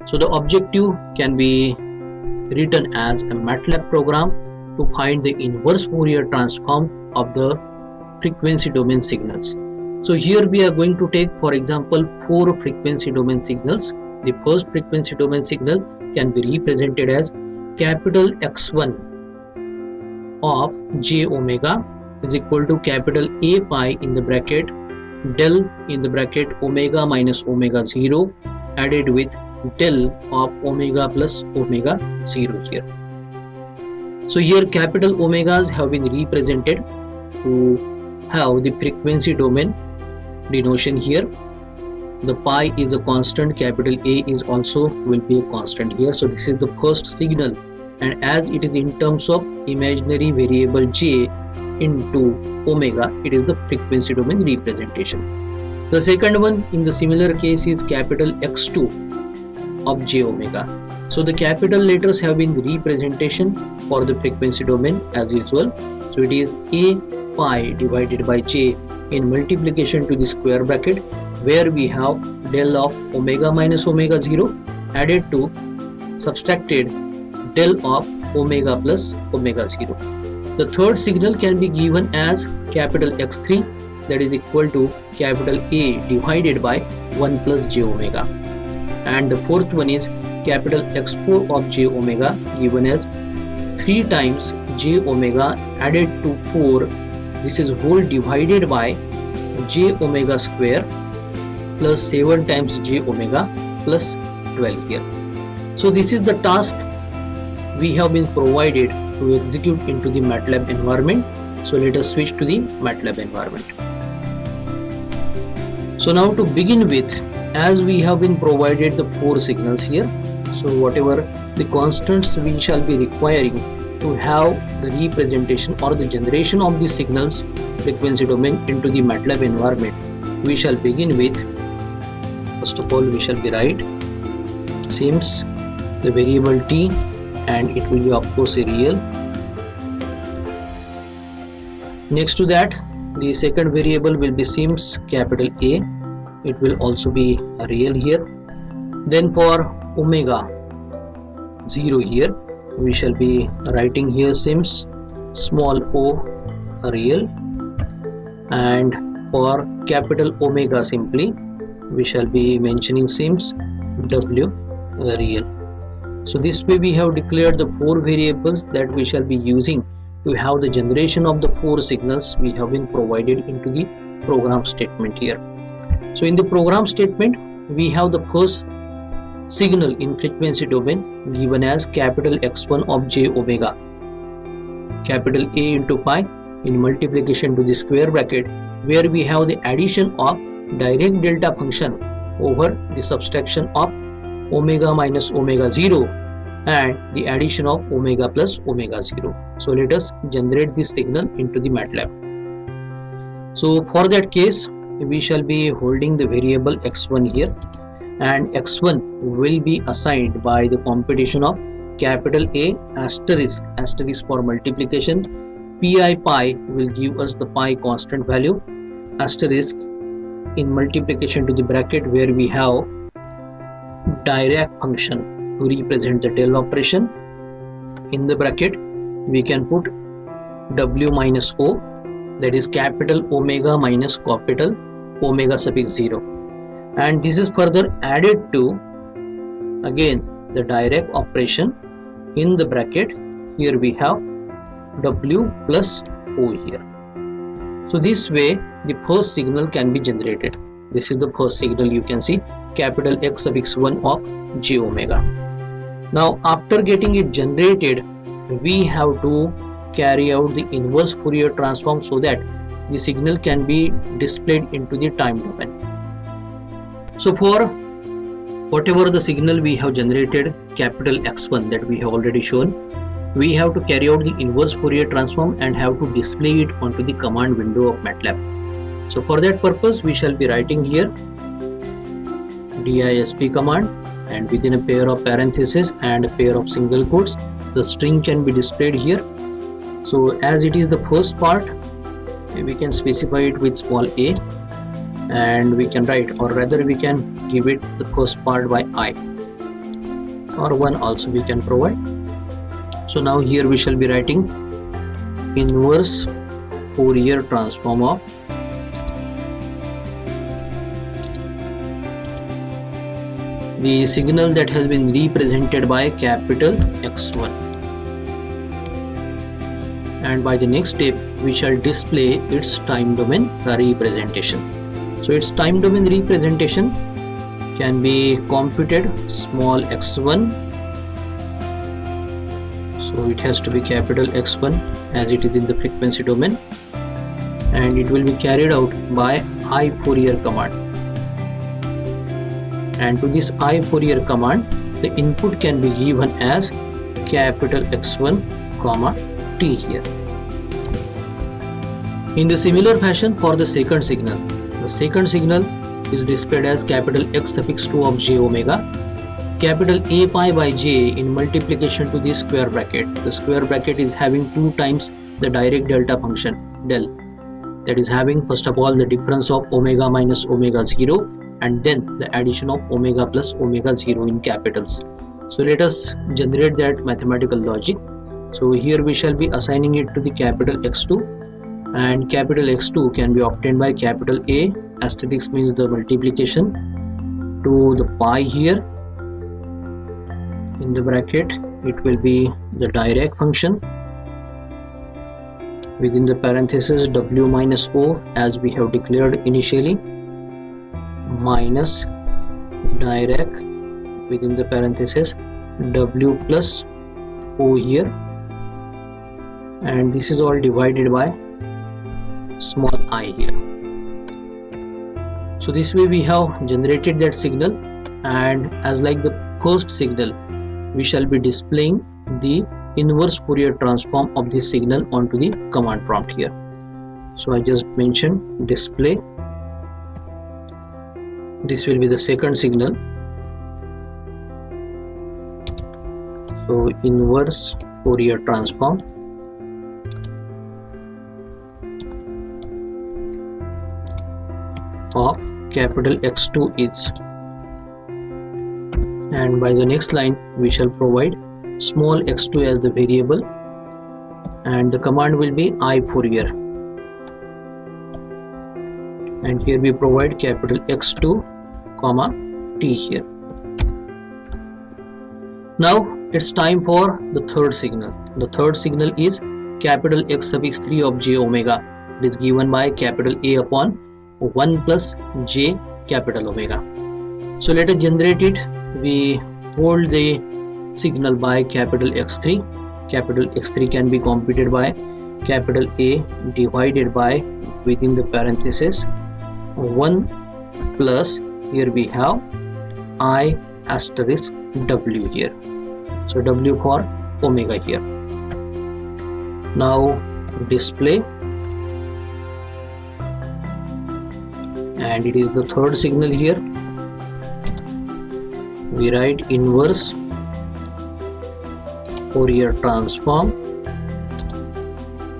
So the objective can be written as a MATLAB program to find the inverse Fourier transform of the frequency domain signals. So here we are going to take, for example, 4 frequency domain signals. The first frequency domain signal can be represented as capital X1 of j omega is equal to capital A pi in the bracket del in the bracket omega minus omega 0 added with del of omega plus omega 0 here. So here capital omegas have been represented to have the frequency domain denotion here. The pi is a constant, capital A is also will be a constant here. So this is the first signal, and as it is in terms of imaginary variable j into omega, it is the frequency domain representation. The second one in the similar case is capital X2 of j omega. So the capital letters have been representation for the frequency domain as usual. So it is A pi divided by j in multiplication to the square bracket, where we have del of omega minus omega 0 added to subtracted del of omega plus omega 0. The third signal can be given as capital X3, that is equal to capital A divided by 1 plus j omega. And the fourth one is capital X4 of j omega given as 3 times j omega added to 4, this is whole divided by j omega square plus 7 times j omega plus 12 here. So this is the task we have been provided to execute into the MATLAB environment. So let us switch to the MATLAB environment. So now to begin with, as we have been provided the 4 signals here, so whatever the constants we shall be requiring to have the representation or the generation of the signals frequency domain into the MATLAB environment, we shall begin with, first of all we shall be write sims the variable t, and it will be of course a real. Next to that, the second variable will be sims capital A, it will also be a real here. Then for omega 0 here, we shall be writing here sims small o a real, and for capital omega simply we shall be mentioning sims w a real. So this way we have declared the 4 variables that we shall be using to have the generation of the 4 signals we have been provided into the program statement here. So in the program statement we have the first signal in frequency domain given as capital X1 of j omega, capital A into pi in multiplication to the square bracket, where we have the addition of direct delta function over the subtraction of omega minus omega 0 and the addition of omega plus omega 0. So let us generate this signal into the MATLAB. So for that case we shall be holding the variable x1 here, and x1 will be assigned by the computation of capital A asterisk for multiplication, pi will give us the pi constant value, asterisk in multiplication to the bracket where we have Dirac function to represent the del operation. In the bracket we can put w minus o, that is capital omega minus capital omega suffix 0, and this is further added to again the Dirac operation. In the bracket here we have w plus o here. So this way the first signal can be generated. This is the first signal, you can see capital X suffix 1 of j omega. Now after getting it generated, we have to carry out the inverse Fourier transform so that the signal can be displayed into the time domain. So for whatever the signal we have generated, capital X1 that we have already shown, we have to carry out the inverse Fourier transform and have to display it onto the command window of MATLAB. So for that purpose we shall be writing here disp command, and within a pair of parentheses and a pair of single quotes the string can be displayed here. So as it is the first part, we can specify it with small a, and we can write, or rather we can give it the first part by I. or 1 also we can provide. So now here we shall be writing inverse Fourier transform of the signal that has been represented by capital X1, and by the next step we shall display its time domain representation. So its time domain representation can be computed small x1, so it has to be capital X1 as it is in the frequency domain, and it will be carried out by I Fourier command. And to this I Fourier command the input can be given as capital X1 comma t here. In the similar fashion for the second signal, the second signal is displayed as capital X suffix 2 of j omega, capital A pi by j in multiplication to the square bracket. The square bracket is having 2 times the direct delta function del, that is having first of all the difference of omega minus omega 0 and then the addition of omega plus omega 0 in capitals. So let us generate that mathematical logic. So here we shall be assigning it to the capital X2, and capital X2 can be obtained by capital A, asterisk means the multiplication, to the pi here in the bracket. It will be the direct function within the parenthesis w minus o as we have declared initially, minus direct within the parenthesis w plus o here, and this is all divided by small I here. So this way we have generated that signal, and as like the first signal we shall be displaying the inverse Fourier transform of this signal onto the command prompt here. So I just mentioned display. This will be the second signal. So inverse Fourier transform of capital X2 is, and by the next line we shall provide small x2 as the variable, and the command will be I Fourier, and here we provide capital X2 comma t here. Now it's time for the third signal. The third signal is capital X suffix 3 of j omega. It is given by capital A upon 1 plus j capital omega. So let us generate it. We hold the signal by capital X3. Capital X3 can be computed by capital A divided by within the parenthesis 1 plus, here we have I asterisk w here, so w for omega here. Now display, and it is the third signal here. We write inverse Fourier transform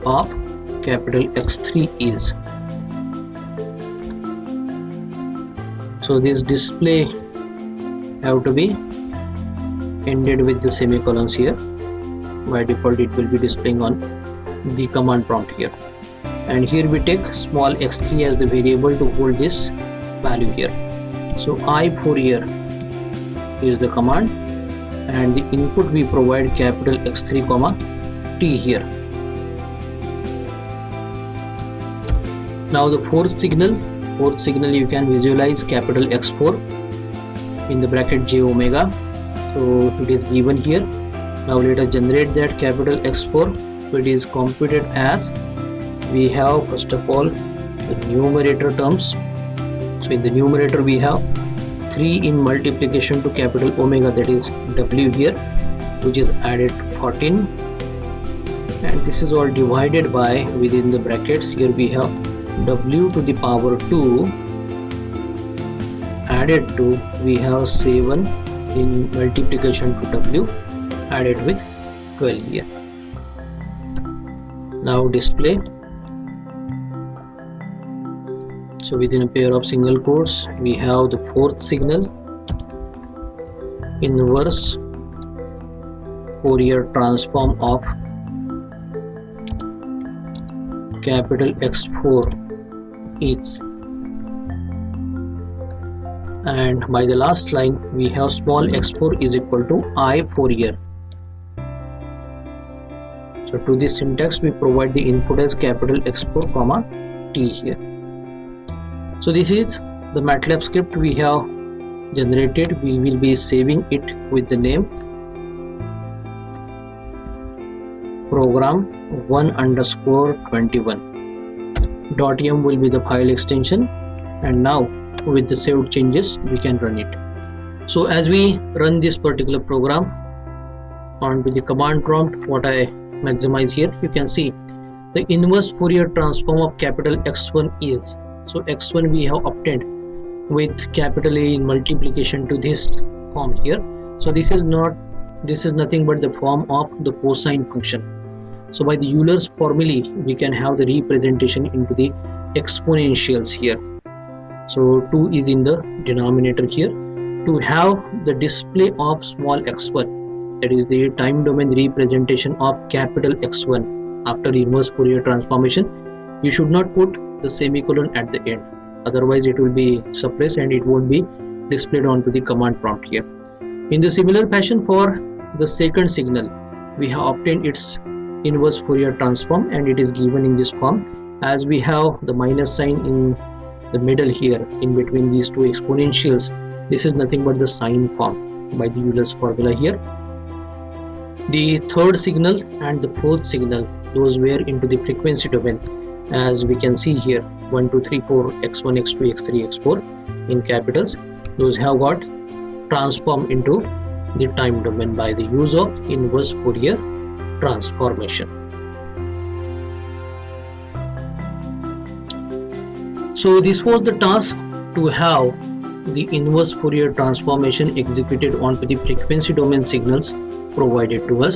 of capital X3 is. So this display have to be ended with the semicolons here. By default it will be displaying on the command prompt here, and here we take small x3 as the variable to hold this value here. So I Fourier is the command, and the input we provide capital X3 comma t here. Now the fourth signal you can visualize capital X4 in the bracket j omega, so it is given here. Now let us generate that capital X4. So it is computed as, we have first of all the numerator terms. So in the numerator we have 3 in multiplication to capital omega, that is w here, which is added 14, and this is all divided by within the brackets. Here we have w to the power 2 added to, we have 7 in multiplication to w added with 12 here. Now display. So within a pair of single quotes we have the fourth signal, inverse Fourier transform of capital X4 is, and by the last line we have small x4 is equal to I Fourier. So to this syntax we provide the input as capital X4 comma T here. So this is the MATLAB script we have generated. We will be saving it with the name program 1_21. .m will be the file extension, and now with the saved changes we can run it. So as we run this particular program onto the command prompt, what I maximize here, you can see the inverse Fourier transform of capital X1 is, so X1 we have obtained with capital A in multiplication to this form here. So this is nothing but the form of the cosine function. So by the Euler's formulae we can have the representation into the exponentials here. So 2 is in the denominator here. To have the display of small x1, that is the time domain representation of capital X1 after inverse Fourier transformation, you should not put the semicolon at the end, otherwise it will be suppressed and it won't be displayed onto the command prompt here. In the similar fashion, for the second signal we have obtained its inverse Fourier transform and it is given in this form. As we have the minus sign in the middle here in between these two exponentials, this is nothing but the sine form by the Euler's formula here. The third signal and the fourth signal, those were into the frequency domain, as we can see here 1 2 3 4 x1 x2 x3 x4 in capitals. Those have got transformed into the time domain by the use of inverse Fourier transformation. So this was the task to have the inverse Fourier transformation executed onto the frequency domain signals provided to us.